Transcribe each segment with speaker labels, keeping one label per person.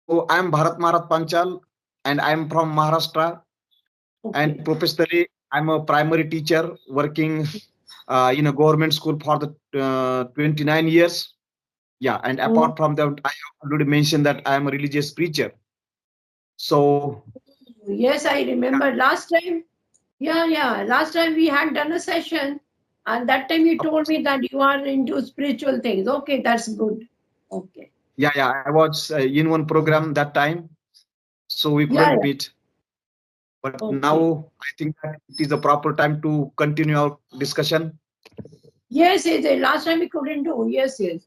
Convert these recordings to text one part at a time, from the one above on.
Speaker 1: I'm Bharat Maharat Panchal, and I'm from Maharashtra. And
Speaker 2: Okay.
Speaker 1: professionally, I'm a primary teacher working in a government school for the 29 years. Yeah, and
Speaker 2: Oh,
Speaker 1: apart from that, I have already mentioned that I am a religious preacher. So,
Speaker 2: yes, I remember last time. Yeah, yeah. Last time we had done a session, and that time you told me that you are into spiritual things. Okay, that's good. Okay.
Speaker 1: yeah, I was in one program that time, so we
Speaker 2: Yeah,
Speaker 1: couldn't
Speaker 2: yeah.
Speaker 1: meet. But
Speaker 2: Okay.
Speaker 1: now I think that it is the proper time to continue our discussion.
Speaker 2: Yes, yes, yes. Last time we couldn't do. Yes, yes.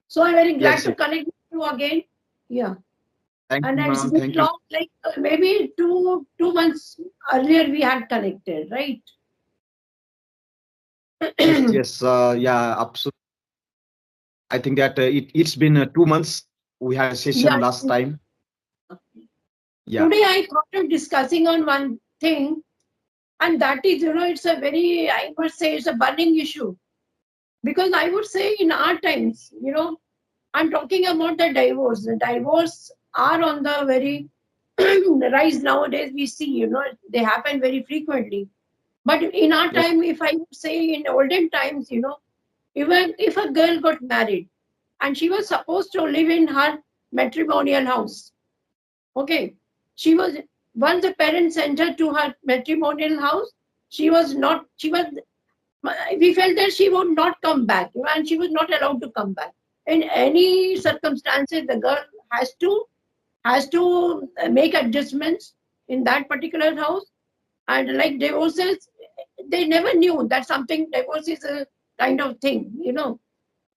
Speaker 2: So I'm very glad
Speaker 1: Yes,
Speaker 2: to
Speaker 1: yes.
Speaker 2: connect with you again. Yeah.
Speaker 1: Thank
Speaker 2: And
Speaker 1: you,
Speaker 2: it's
Speaker 1: ma'am.
Speaker 2: been
Speaker 1: Thank you.
Speaker 2: long, like maybe two months earlier we had connected, right?
Speaker 1: Yes, yes. Yeah, absolutely. I think that it's been 2 months. We had a session
Speaker 2: Yeah.
Speaker 1: last time. Yeah.
Speaker 2: Today I thought of discussing on one thing, and that is, it's a very, I must say, it's a burning issue. Because I would say in our times, I'm talking about the divorce. The divorce are on the very rise nowadays. We see, they happen very frequently. But in our
Speaker 1: Yes.
Speaker 2: time, if I would say in olden times, even if a girl got married and she was supposed to live in her matrimonial house, okay, she was, once the parents sent her to her matrimonial house, she was, we felt that she would not come back, and she was not allowed to come back. In any circumstances, the girl has to make adjustments in that particular house. And like divorces, they never knew that something divorce is a kind of thing.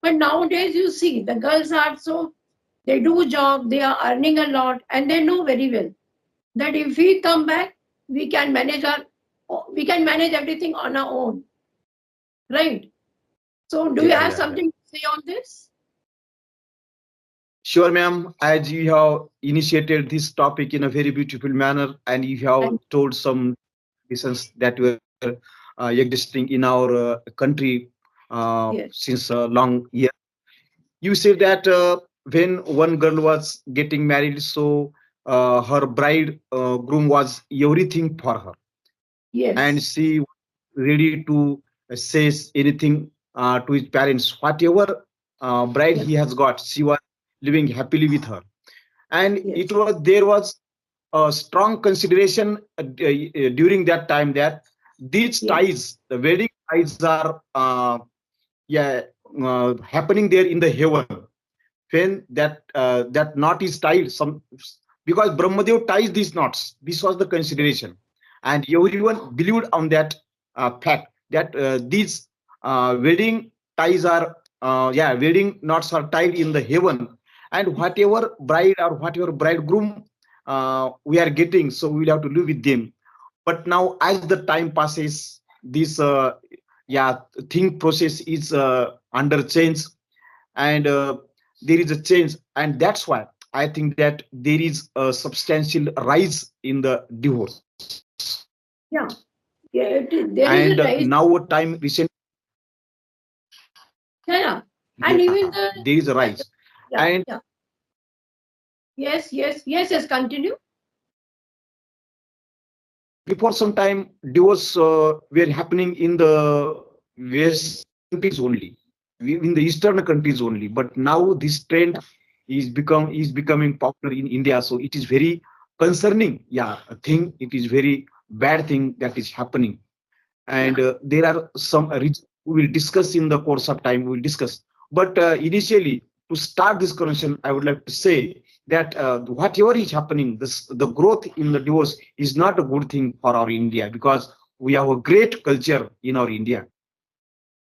Speaker 2: But nowadays, you see, the girls are so, they do job, they are earning a lot, and they know very well that if we come back, we can manage everything on our own, right? So, do you
Speaker 1: Yeah,
Speaker 2: have
Speaker 1: yeah, yeah.
Speaker 2: something to say on this?
Speaker 1: Sure, ma'am. As you have initiated this topic in a very beautiful manner, and you have
Speaker 2: And
Speaker 1: told some reasons that were existing in our country
Speaker 2: yes,
Speaker 1: since a long year. You said that when one girl was getting married, so her bride groom was everything for her, and
Speaker 2: yes,
Speaker 1: she was ready to say anything to his parents. Whatever bride
Speaker 2: yes,
Speaker 1: he has got, she was living happily with her, and it
Speaker 2: yes,
Speaker 1: was there was a strong consideration during that time that these
Speaker 2: yes,
Speaker 1: ties, the wedding ties, are yeah happening there in the heaven when that knot is tied some because Brahmadev ties these knots. This was the consideration, and everyone believed on that fact that these wedding ties are wedding knots are tied in the heaven, and whatever bride or whatever bridegroom we are getting, so we will have to live with them. But now as the time passes, this think process is under change, and there is a change, and that's why I think that there is a substantial rise in the divorce.
Speaker 2: yeah, yeah. There
Speaker 1: And
Speaker 2: is a rise.
Speaker 1: now time recent,
Speaker 2: Yeah, yeah. And
Speaker 1: yeah,
Speaker 2: even the,
Speaker 1: there is a rise.
Speaker 2: yeah,
Speaker 1: And
Speaker 2: yeah. Yes, yes, yes, yes. Continue.
Speaker 1: before some time divorce were happening in the west countries only, in the eastern countries only, but now this trend is becoming popular in India, so it is very concerning, yeah, thing. It is very bad thing that is happening, and
Speaker 2: Yeah,
Speaker 1: there are some reasons we will discuss in the course of time. We will discuss, but initially, to start this conversation, I would like to say that whatever is happening, this the growth in the divorce is not a good thing for our India, because we have a great culture in our India,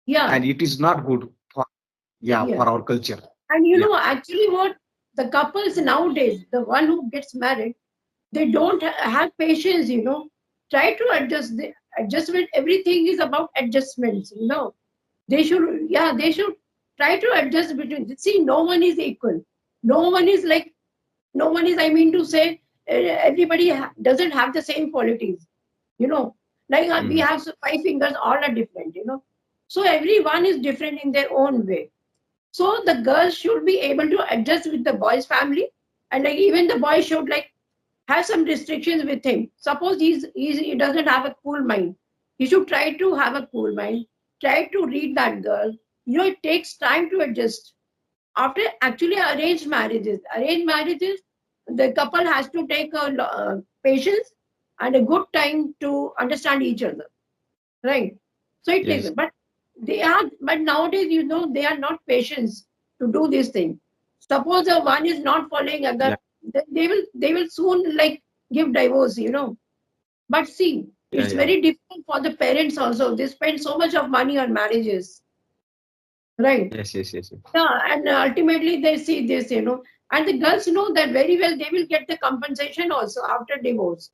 Speaker 2: yeah,
Speaker 1: and it is not good for, yeah,
Speaker 2: yeah.
Speaker 1: for our culture.
Speaker 2: And
Speaker 1: Yeah.
Speaker 2: actually, what the couples nowadays, the one who gets married, they don't have patience. Try to adjust. The adjustment. Everything is about adjustments. They should try to adjust between. See, no one is equal. No one is like, no one is, I mean to say, everybody doesn't have the same qualities. You know, like we
Speaker 1: Mhm.
Speaker 2: have 5 fingers, all are different. So everyone is different in their own way. So the girls should be able to adjust with the boy's family, And like even the boy should like have some restrictions with him. Suppose he doesn't have a cool mind. He should try to have a cool mind. Try to read that girl. It takes time to adjust. After actually arranged marriages, the couple has to take patience and a good time to understand each other, right? So it takes,
Speaker 1: Yes.
Speaker 2: but nowadays, they are not patient to do this thing. Suppose one is not following other,
Speaker 1: Yeah.
Speaker 2: then they will soon like give divorce. But see,
Speaker 1: Yeah.
Speaker 2: it's
Speaker 1: Yeah.
Speaker 2: very difficult for the parents also. They spend so much of money on marriages, right?
Speaker 1: Yes. Yes. Yes.
Speaker 2: Yeah, and ultimately they see this. And the girls know that very well they will get the compensation also after divorce,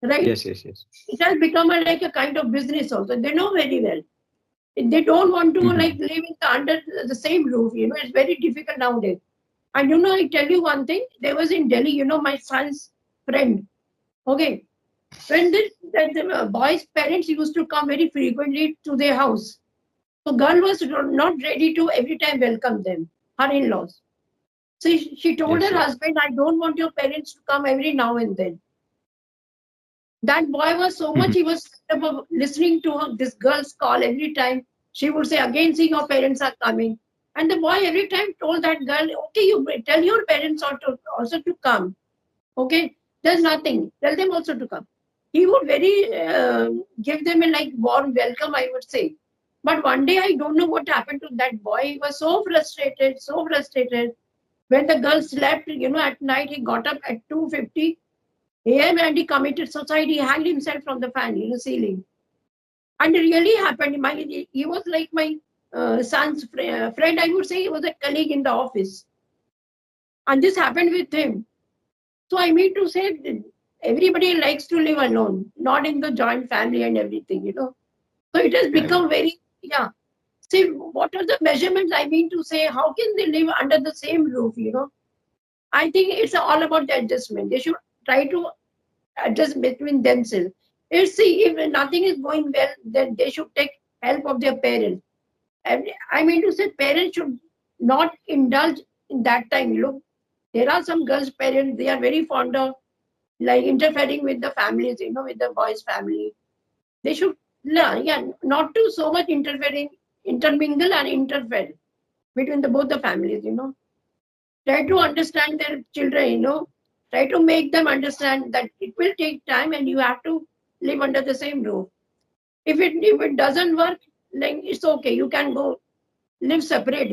Speaker 2: right?
Speaker 1: Yes. Yes. Yes.
Speaker 2: It has become like a kind of business also. They know very well. They don't want to like
Speaker 1: Mhm.
Speaker 2: live under the same roof. It's very difficult nowadays. And I tell you one thing. There was in Delhi, my son's friend. Okay, when the boy's parents used to come very frequently to their house, so girl was not ready to every time welcome them, her in-laws. So she told
Speaker 1: Yes.
Speaker 2: her
Speaker 1: Yes.
Speaker 2: husband, I don't want your parents to come every now and then. That boy was so much, he was fed up of listening to this girl's call every time. She would say, again, see, your parents are coming. And the boy every time told that girl, okay, you tell your parents also to come. Okay, there's nothing. Tell them also to come. He would very give them a like warm welcome, I would say. But one day, I don't know what happened to that boy. He was so frustrated, so frustrated. When the girl slept, at night, he got up at 2:50 a.m. and he committed suicide. He hanged himself from the fan, ceiling. And it really happened. He was like my son's friend. I would say he was a colleague in the office. And this happened with him. So I mean to say, that everybody likes to live alone, not in the joint family and everything. So it has
Speaker 1: Yeah. Yeah.
Speaker 2: become very, yeah. See, what are the measurements? I mean to say, how can they live under the same roof? I think it's all about the adjustment. They should try to adjust between themselves. See, if nothing is going well, then they should take help of their parents. And I mean to say, parents should not indulge in that time. Look, there are some girls' parents, they are very fond of like interfering with the families, with the boys' family. They should learn, yeah, not to so much intermingle and interfere between both the families. Try to understand their children. Try to make them understand that it will take time and you have to live under the same roof. If it doesn't work, then it's okay. You can go live separate.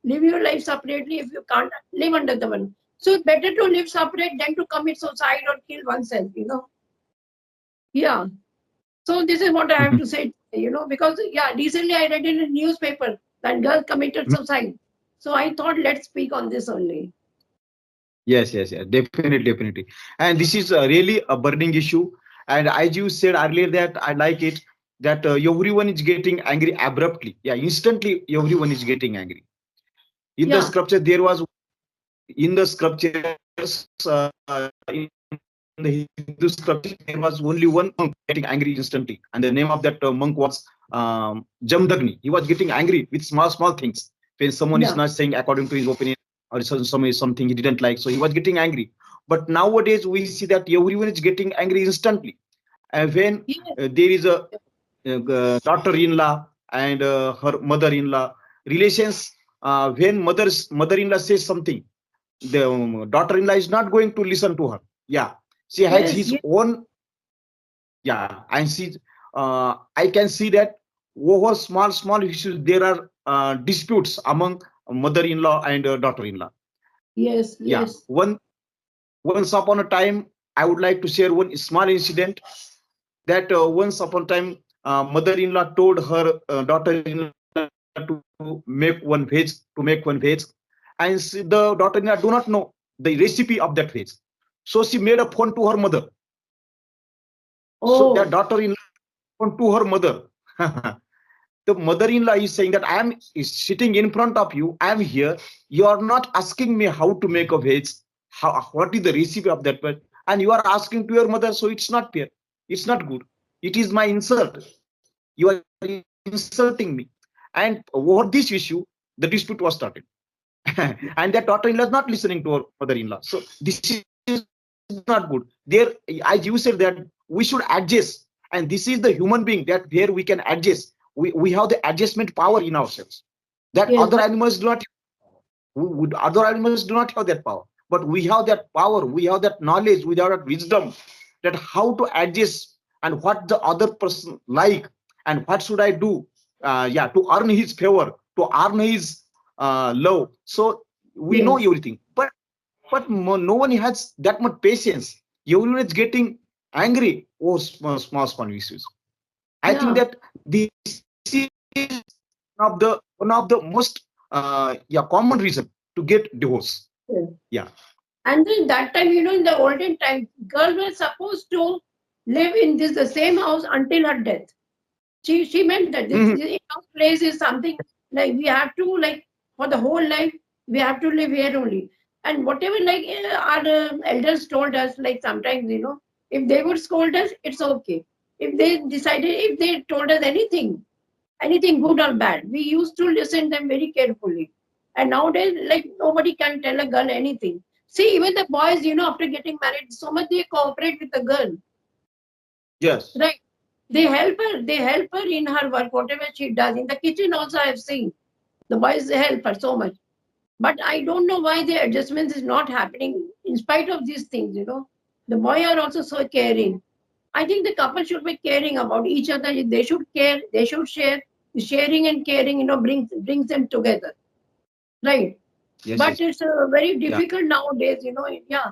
Speaker 2: Live your life separately if you can't live under the one. So it's better to live separate than to commit suicide or kill oneself. Yeah. So this is what I have
Speaker 1: Mhm.
Speaker 2: to say, because yeah, recently I read in a newspaper that girl committed suicide. So I thought let's speak on this only.
Speaker 1: Yes, yes, yes, definitely, definitely. And this is really a burning issue. And as you said earlier, that I like it that everyone is getting angry abruptly. Yeah, instantly, everyone is getting angry. In the
Speaker 2: Yeah.
Speaker 1: scripture, there was in the scriptures, in the Hindu scripture, there was only one monk getting angry instantly, and the name of that monk was Jamdagni. He was getting angry with small, small things. When someone is
Speaker 2: Yeah.
Speaker 1: not saying according to his opinion, or something he didn't like, so he was getting angry. But nowadays, we see that everyone is getting angry instantly. And when
Speaker 2: Yeah.
Speaker 1: there is a daughter-in-law and her mother-in-law relations, when mother-in-law says something, the daughter-in-law is not going to listen to her. Yeah, she has
Speaker 2: Yes.
Speaker 1: his
Speaker 2: Yes.
Speaker 1: own. Yeah, and I can see that over small small issues there are disputes among mother-in-law and daughter-in-law.
Speaker 2: Yes.
Speaker 1: Yeah,
Speaker 2: Yes.
Speaker 1: once upon a time, I would like to share one small incident that once upon a time, mother-in-law told her daughter-in-law to make one veg, and the daughter-in-law do not know the recipe of that veg. So she made a phone to her mother. So that
Speaker 2: Oh.
Speaker 1: daughter-in-law phone to her mother. The mother-in-law is saying that is sitting in front of you. I am here. You are not asking me how to make a veg. What is the recipe of that veg? And you are asking to your mother. So it's not fair. It's not good. It is my insult. You are insulting me. And over this issue, the dispute was started. and that daughter-in-law is not listening to her mother-in-law. So this is not good. There, as you said, that we should adjust, and this is the human being that where we can adjust. We have the adjustment power in ourselves that
Speaker 2: Yes,
Speaker 1: other
Speaker 2: but
Speaker 1: animals do not. Other animals do not have that power, but we have that power. We have that knowledge. We have that wisdom that how to adjust and what the other person like and what should I do. Yeah, to earn his favor, to earn his love. So we know
Speaker 2: yes,
Speaker 1: everything, but no one has that much patience. Everyone is getting angry over small issues. I think
Speaker 2: yeah.
Speaker 1: that this is one of the most common reason to get divorce.
Speaker 2: Yes.
Speaker 1: Yeah.
Speaker 2: And then that time, in the olden time, girls were supposed to live in the same house until her death. She meant that
Speaker 1: Mhm.
Speaker 2: this house place is something like we have to like for the whole life we have to live here only. And whatever like our elders told us, like sometimes if they would scold us, it's okay. If they told us anything good or bad, we used to listen them very carefully. And nowadays, like nobody can tell a girl anything. See, even the boys, after getting married, so much they cooperate with the girl,
Speaker 1: Yes.
Speaker 2: right? They help her in her work, whatever she does. In the kitchen also I have seen the boys help her so much. But I don't know why the adjustments is not happening in spite of these things. The boy are also so caring. I think the couple should be caring about each other. They should care. They should share. Sharing and caring, brings them together, right?
Speaker 1: Yes.
Speaker 2: But
Speaker 1: Yes.
Speaker 2: it's very
Speaker 1: Yeah.
Speaker 2: difficult nowadays. Yeah,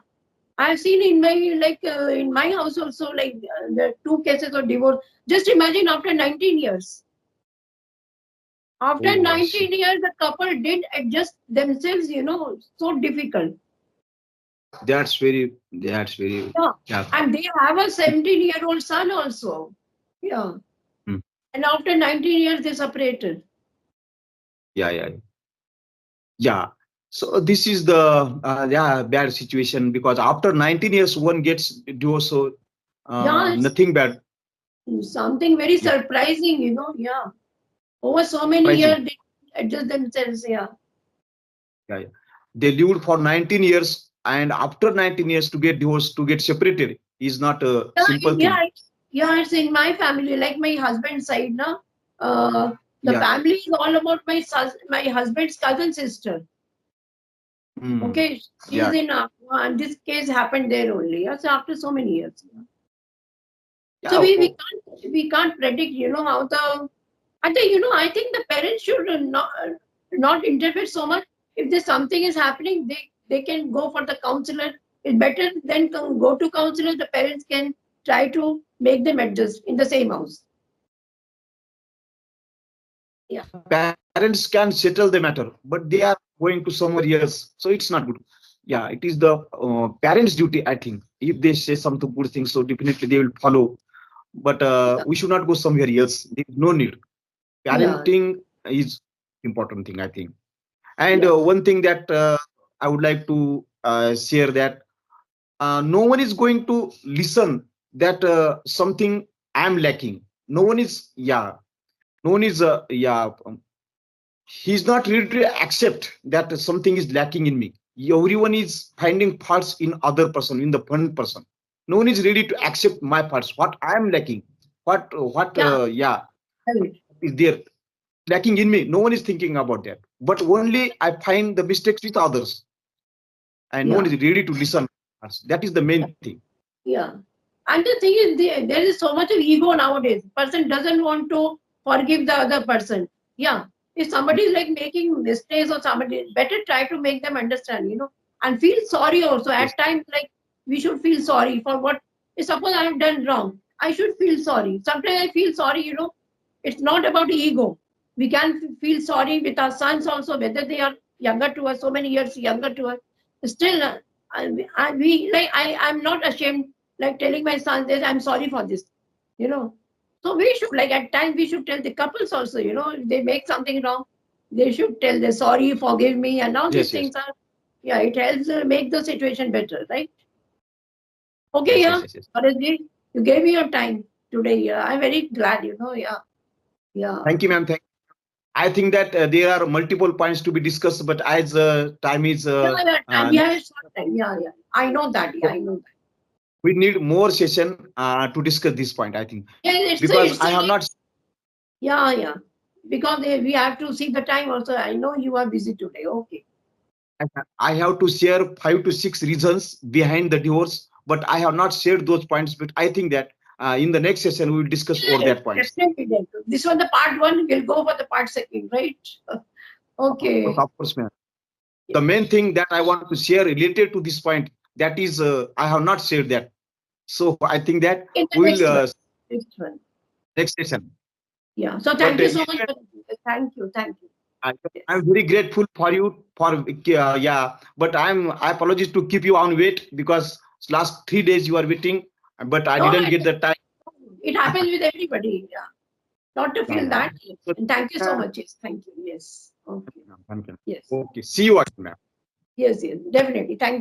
Speaker 2: I've seen in my in my house also like the two cases of divorce. Just imagine after 19 years. After
Speaker 1: Oh, I see.
Speaker 2: 19 years, the couple did adjust themselves. So difficult.
Speaker 1: That's very. That's very.
Speaker 2: Yeah,
Speaker 1: Yeah.
Speaker 2: and they have a 17-year-old son also. Yeah,
Speaker 1: Mm.
Speaker 2: and after 19 years they separated.
Speaker 1: Yeah. Yeah. Yeah. So this is the bad situation because after 19 years one gets divorced. So
Speaker 2: Yeah, it's
Speaker 1: nothing bad.
Speaker 2: something very
Speaker 1: Yeah.
Speaker 2: surprising. Yeah, over so many
Speaker 1: Surprising.
Speaker 2: years they adjust themselves. Yeah.
Speaker 1: Yeah, yeah. They lived for 19 years, and after 19 years to get divorced, to get separated is not a
Speaker 2: Yeah,
Speaker 1: simple
Speaker 2: yeah,
Speaker 1: thing.
Speaker 2: it's in my family, like my husband's side, no? The
Speaker 1: Yeah.
Speaker 2: family is all about my husband's cousin sister.
Speaker 1: Mm.
Speaker 2: Okay, she's
Speaker 1: Yeah.
Speaker 2: in, and this case happened there only. Yeah, so after so many years. Yeah.
Speaker 1: Yeah.
Speaker 2: So
Speaker 1: Oh,
Speaker 2: we can't predict, how the. I think I think the parents should not interfere so much. If there's something is happening, they can go for the counselor. It's better than go to counselor. The parents can try to make them adjust in the same house. Yeah.
Speaker 1: parents can settle the matter, but they are going to somewhere else, so it's not good. Yeah, it is the parents' duty, I think. If they say something good things, so definitely they will follow. But
Speaker 2: Yeah.
Speaker 1: we should not go somewhere else. There is no need.
Speaker 2: Yeah.
Speaker 1: Parenting is important thing, I think. And
Speaker 2: Yeah.
Speaker 1: one thing that I would like to share that no one is going to listen that something I'm lacking. No one is, yeah, no one is, he's not ready to accept that something is lacking in me. Everyone is finding faults in other person, in the one person. No one is ready to accept my parts, what I am lacking, what
Speaker 2: Yeah. Right.
Speaker 1: is there lacking in me. No one is thinking about that. But only I find the mistakes with others, and no one
Speaker 2: Yeah.
Speaker 1: is ready to listen. That is the main thing.
Speaker 2: Yeah. And the thing is, there is so much of ego nowadays. Person doesn't want to forgive the other person. Yeah. If somebody is like making mistakes or somebody, better try to make them understand, and feel sorry also.
Speaker 1: Yes.
Speaker 2: At times, like we should feel sorry for what. If suppose I have done wrong, I should feel sorry. Sometimes I feel sorry, it's not about ego. We can feel sorry with our sons also, whether they are younger to us, so many years younger to us. Still, I'm not ashamed like telling my son that I'm sorry for this, you know. So we should like at times we should tell the couples also, if they make something wrong, they should tell the sorry, forgive me, and all these
Speaker 1: Yes. Yes.
Speaker 2: things are, yeah, it helps make the situation better, right? Okay,
Speaker 1: Yes.
Speaker 2: yeah,
Speaker 1: Yes. Yes. Yes.
Speaker 2: Bharatji, you gave me your time today. Yeah, I'm very glad, yeah, yeah.
Speaker 1: Thank you, ma'am. Thank I think that there are multiple points to be discussed, but as time is,
Speaker 2: We have short time. I know that. I know that.
Speaker 1: we need more session to discuss this point. I think
Speaker 2: Yeah,
Speaker 1: because I have not.
Speaker 2: Yeah. Because we have to see the time also. I know you are busy today. Okay.
Speaker 1: I have to share 5 to 6 reasons behind the divorce, but I have not shared those points. But I think that in the next session we will discuss all that points.
Speaker 2: Definitely. This was the part one. We'll go for the part second, right? Okay.
Speaker 1: Of course, ma'am. The main thing that I want to share related to this point, that is, I have not shared that. So I think that
Speaker 2: In the
Speaker 1: we'll
Speaker 2: next one.
Speaker 1: next session.
Speaker 2: Yeah. So thank
Speaker 1: But,
Speaker 2: you so much. Thank you.
Speaker 1: I'm very grateful for you for yeah. But I apologize to keep you on wait because last 3 days you are waiting, but I didn't get the time.
Speaker 2: It happens with everybody. Yeah. Not to feel that.
Speaker 1: So,
Speaker 2: And thank you so much. Yes. Thank you. Yes. Okay.
Speaker 1: thank you.
Speaker 2: Yes.
Speaker 1: Okay. See you again, ma'am.
Speaker 2: Yes. Definitely. Thank you.